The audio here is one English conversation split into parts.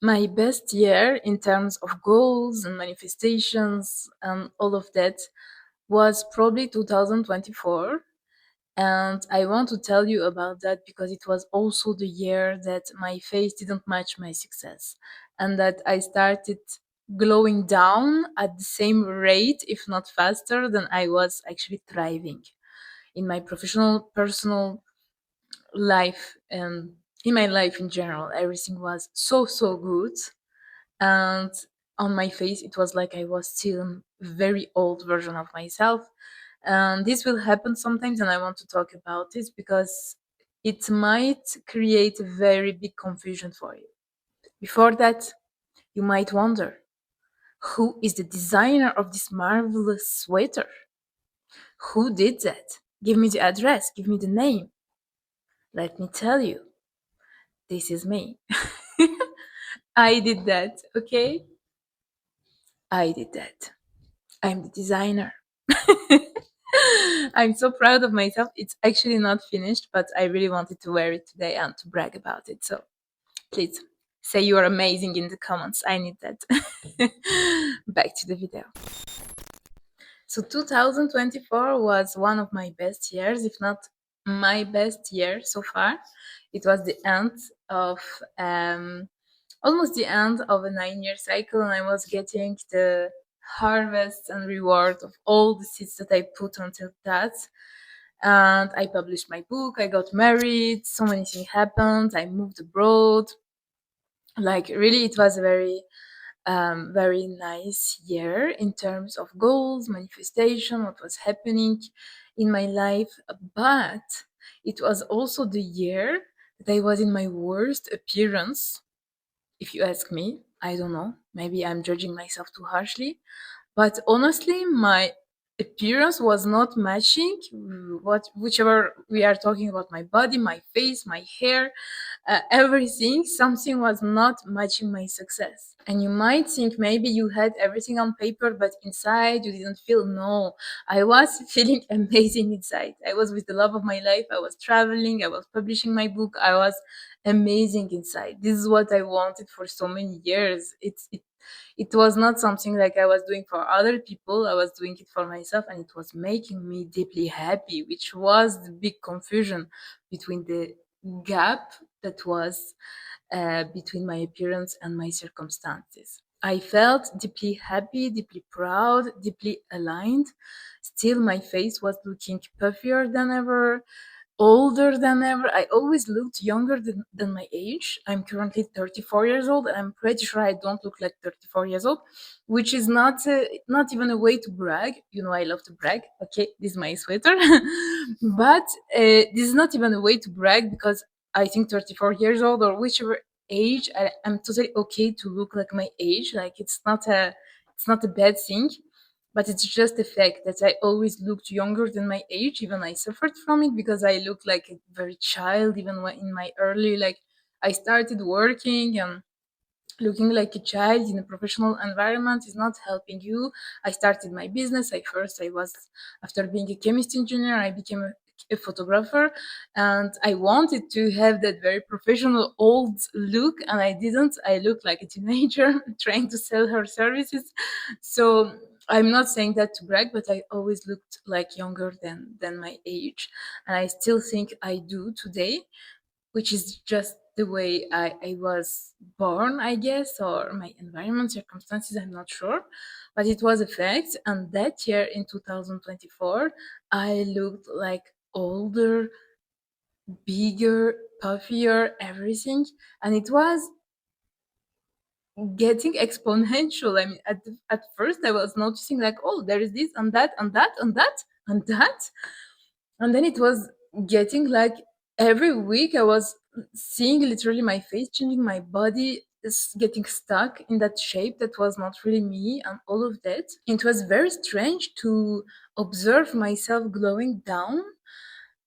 My best year in terms of goals and manifestations and all of that was probably 2024. And I want to tell you about that because it was also the year that my face didn't match my success and that I started glowing down at the same rate, if not faster, than I was actually thriving in my professional, personal life and in my life in general. Everything was so good. And on my face, it was like I was still a very old version of myself. And this will happen sometimes, and I want to talk about this because it might create a very big confusion for you. Before that, you might wonder, who is the designer of this marvelous sweater? Who did that? Give me the address, give me the name. Let me tell you, this is me. I did that, okay? I did that. I'm the designer. I'm so proud of myself. It's actually not finished, but I really wanted to wear it today and to brag about it. So please say you are amazing in the comments. I need that. Back to the video. So 2024 was one of my best years, if not my best year so far. It was the end of almost the end of a 9-year cycle, and I was getting the harvest and reward of all the seeds that I put until that. And I published my book, I got married, so many things happened, I moved abroad. Like, really, it was a very nice year in terms of goals, manifestation, what was happening in my life. But it was also the year that I was in my worst appearance, if you ask me. I don't know. Maybe I'm judging myself too harshly. But honestly, my appearance was not matching whichever we are talking about, my body, my face, my hair, everything. Something was not matching my success. And you might think maybe you had everything on paper, but inside you didn't feel. No, I was feeling amazing inside. I was with the love of my life. I was traveling. I was publishing my book. I was amazing inside. This is what I wanted for so many years. It was not something like I was doing for other people. I was doing it for myself, and it was making me deeply happy, which was the big confusion between the gap that was between my appearance and my circumstances. I felt deeply happy, deeply proud, deeply aligned. Still, my face was looking puffier than ever, older than ever. I always looked younger than my age. I'm currently 34 years old, and I'm pretty sure I don't look like 34 years old, which is not even a way to brag. You know, I love to brag. Okay, this is my sweater, but this is not even a way to brag because I think 34 years old or whichever age, I'm totally okay to look like my age. Like, it's not a bad thing, but it's just the fact that I always looked younger than my age. Even I suffered from it because I looked like a very child, even when in my early, like, I started working and looking like a child in a professional environment is not helping you. I started my business. After being a chemist engineer, I became a photographer, and I wanted to have that very professional old look, and I didn't. I looked like a teenager trying to sell her services. So I'm not saying that to brag, but I always looked like younger than my age, and I still think I do today, which is just the way I was born, I guess, or my environment, circumstances, I'm not sure. But it was a fact. And that year in 2024, I looked like older, bigger, puffier, everything. And it was getting exponential. I mean, at first I was noticing, like, oh, there is this and that and that and that and that. And then it was getting like every week I was seeing literally my face changing, my body is getting stuck in that shape that was not really me, and all of that. It was very strange to observe myself glowing down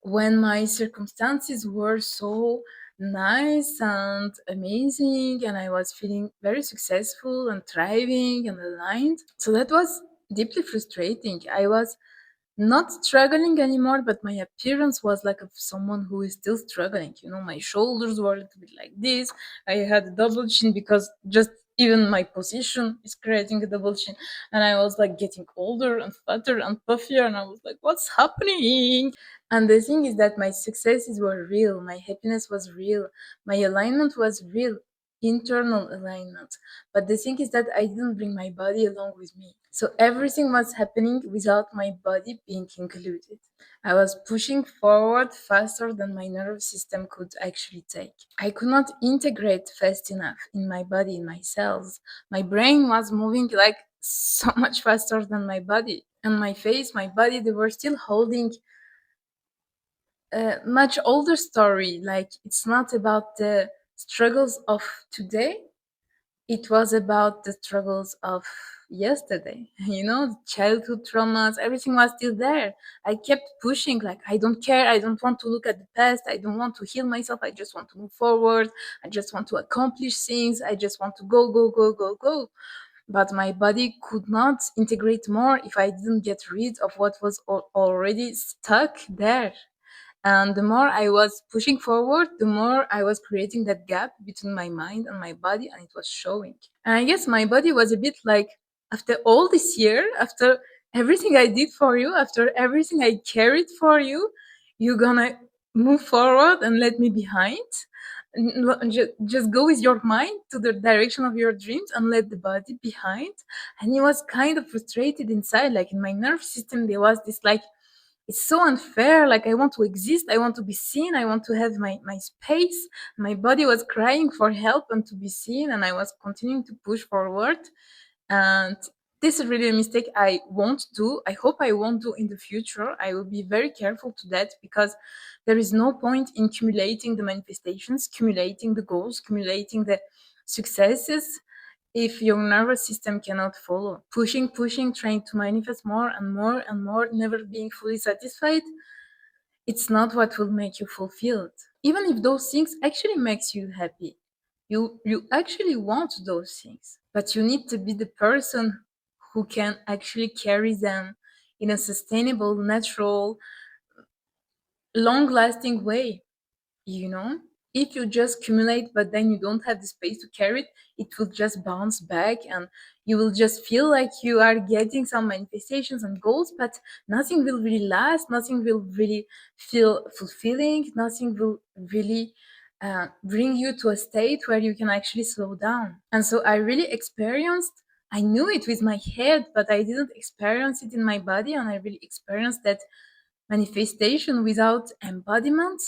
when my circumstances were so nice and amazing, and I was feeling very successful and thriving and aligned. So that was deeply frustrating. I was not struggling anymore, but my appearance was like of someone who is still struggling. You know, my shoulders were a little bit like this. I had a double chin because just even my position is creating a double chin. And I was like getting older and fatter and puffier. And I was like, what's happening? And the thing is that my successes were real. My happiness was real. My alignment was real. Internal alignment. But the thing is that I didn't bring my body along with me. So everything was happening without my body being included. I was pushing forward faster than my nervous system could actually take. I could not integrate fast enough in my body, in my cells. My brain was moving like so much faster than my body. And my face, my body, they were still holding a much older story. Like it's not about the struggles of today, it was about the struggles of yesterday. You know, childhood traumas, everything was still there. I kept pushing, like, I don't care. I don't want to look at the past. I don't want to heal myself. I just want to move forward. I just want to accomplish things. I just want to go, go, go, go, go. But my body could not integrate more if I didn't get rid of what was already stuck there. And the more I was pushing forward, the more I was creating that gap between my mind and my body, and it was showing. And I guess my body was a bit like, after all this year, after everything I did for you, after everything I carried for you, you're gonna move forward and let me behind. Just go with your mind to the direction of your dreams and let the body behind. And he was kind of frustrated inside, like in my nervous system, there was this like, it's so unfair. Like I want to exist, I want to be seen, I want to have my space. My body was crying for help and to be seen, and I was continuing to push forward. And this is really a mistake I won't do. I hope I won't do in the future. I will be very careful to that, because there is no point in accumulating the manifestations, accumulating the goals, accumulating the successes if your nervous system cannot follow. Pushing, pushing, trying to manifest more and more and more, never being fully satisfied, it's not what will make you fulfilled. Even if those things actually makes you happy, you actually want those things, but you need to be the person who can actually carry them in a sustainable, natural, long lasting way. You know, if you just accumulate but then you don't have the space to carry it, it will just bounce back, and you will just feel like you are getting some manifestations and goals, but nothing will really last, nothing will really feel fulfilling, nothing will really bring you to a state where you can actually slow down. And so I really experienced, I knew it with my head, but I didn't experience it in my body, and I really experienced that manifestation without embodiment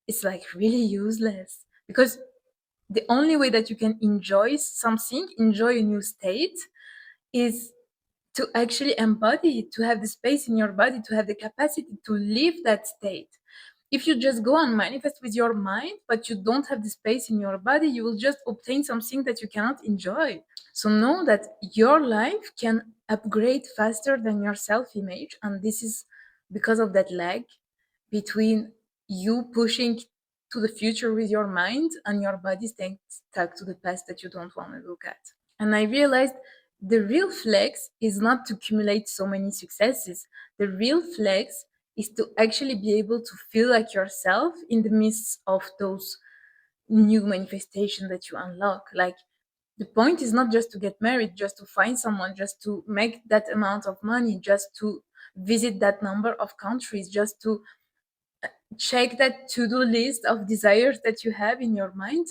is like really useless, because the only way that you can enjoy something, enjoy a new state, is to actually embody it, to have the space in your body, to have the capacity to live that state. If you just go and manifest with your mind, but you don't have the space in your body, you will just obtain something that you cannot enjoy. So know that your life can upgrade faster than your self-image, and this is because of that lag between you pushing to the future with your mind and your body staying stuck to the past that you don't want to look at. And I realized the real flex is not to accumulate so many successes. The real flex is to actually be able to feel like yourself in the midst of those new manifestations that you unlock. Like, the point is not just to get married, just to find someone, just to make that amount of money, just to visit that number of countries, just to check that to-do list of desires that you have in your mind.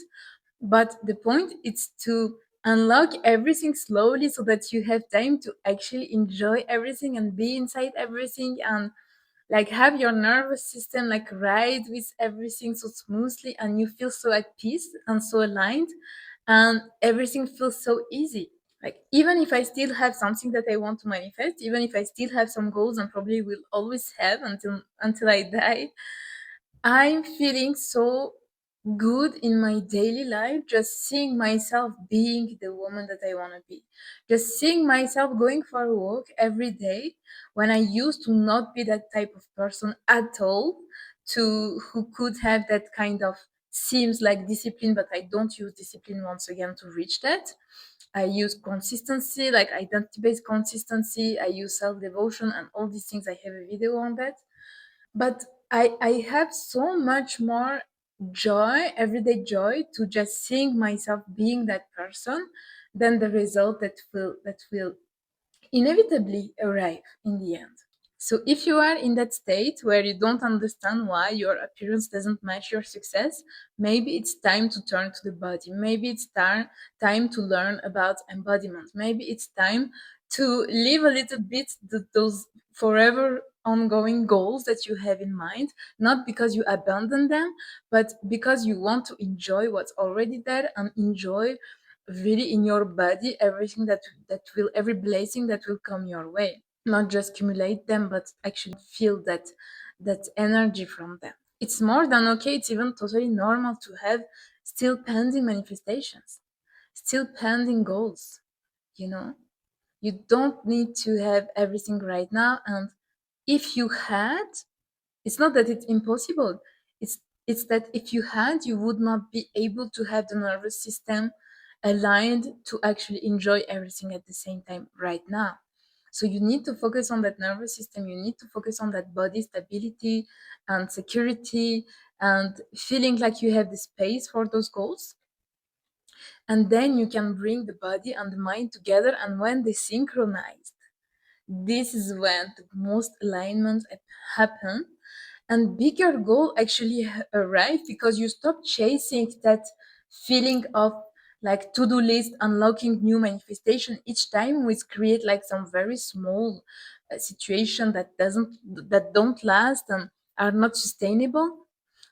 But the point is to unlock everything slowly, so that you have time to actually enjoy everything and be inside everything, and like have your nervous system like ride with everything so smoothly, and you feel so at peace and so aligned, and everything feels so easy. Like, even if I still have something that I want to manifest, even if I still have some goals, and probably will always have until I die, I'm feeling so good in my daily life, just seeing myself being the woman that I want to be. Just seeing myself going for a walk every day, when I used to not be that type of person at all, to who could have that kind of seems like discipline, but I don't use discipline once again to reach that. I use consistency, like identity-based consistency. I use self-devotion and all these things. I have a video on that. But I have so much more joy, everyday joy, to just seeing myself being that person than the result that will inevitably arrive in the end. So if you are in that state where you don't understand why your appearance doesn't match your success, maybe it's time to turn to the body. Maybe it's time to learn about embodiment. Maybe it's time to live a little bit those forever ongoing goals that you have in mind, not because you abandon them, but because you want to enjoy what's already there and enjoy really in your body everything that will, every blessing that will come your way, not just accumulate them but actually feel that energy from them. It's more than okay, it's even totally normal to have still pending manifestations, still pending goals, you know. You don't need to have everything right now, and if you had, it's not that it's impossible. It's that if you had, you would not be able to have the nervous system aligned to actually enjoy everything at the same time right now. So you need to focus on that nervous system. You need to focus on that body stability and security and feeling like you have the space for those goals. And then you can bring the body and the mind together. And when they synchronize, this is when the most alignment happen and bigger goal actually arrive, because you stop chasing that feeling of like to-do list unlocking new manifestation each time, which create like some very small situation that don't last and are not sustainable.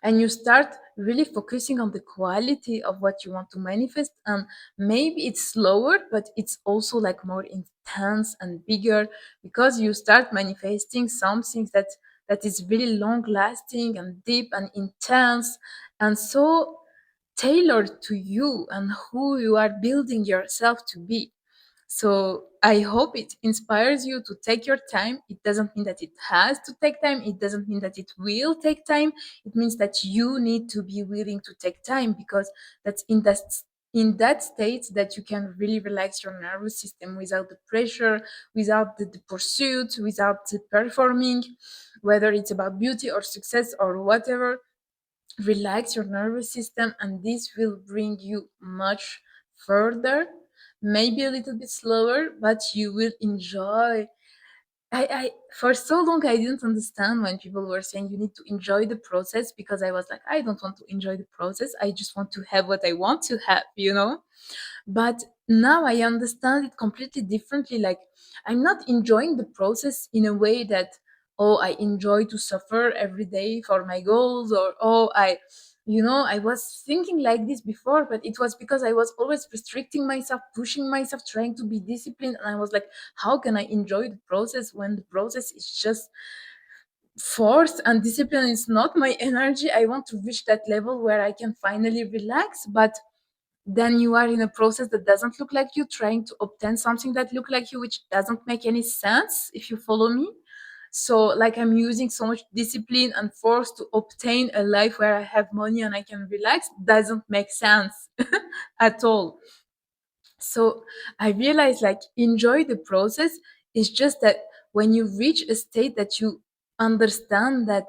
And you start really focusing on the quality of what you want to manifest, and maybe it's slower but it's also like more intense and bigger, because you start manifesting something that is really long lasting and deep and intense and so tailored to you and who you are building yourself to be. So I hope it inspires you to take your time. It doesn't mean that it has to take time. It doesn't mean that it will take time. It means that you need to be willing to take time, because that's in that state that you can really relax your nervous system without the pressure, without the pursuit, without the performing, whether it's about beauty or success or whatever. Relax your nervous system, and this will bring you much further, maybe a little bit slower, but you will enjoy. I for so long I didn't understand when people were saying you need to enjoy the process, because I was like, I don't want to enjoy the process, I just want to have what I want to have. But now I understand it completely differently. Like, I'm not enjoying the process in a way that, oh, I enjoy to suffer every day for my goals, or oh, I was thinking like this before, but it was because I was always restricting myself, pushing myself, trying to be disciplined. And I was like, how can I enjoy the process when the process is just force, and discipline is not my energy? I want to reach that level where I can finally relax. But then you are in a process that doesn't look like you, trying to obtain something that look like you, which doesn't make any sense, if you follow me. So like, I'm using so much discipline and force to obtain a life where I have money and I can relax, doesn't make sense at all. So I realized, like, enjoy the process. It's just that when you reach a state that you understand that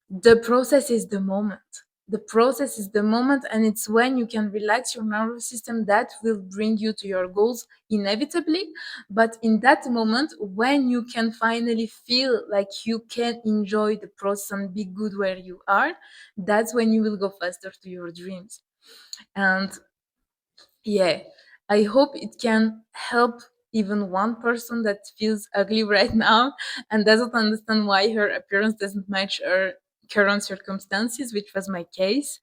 the process is the moment. The process is the moment, and it's when you can relax your nervous system that will bring you to your goals inevitably. But in that moment, when you can finally feel like you can enjoy the process and be good where you are, that's when you will go faster to your dreams. And yeah, I hope it can help even one person that feels ugly right now and doesn't understand why her appearance doesn't match her current circumstances, which was my case.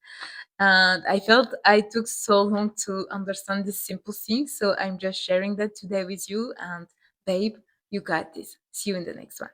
And I felt I took so long to understand this simple thing. So I'm just sharing that today with you. And babe, you got this. See you in the next one.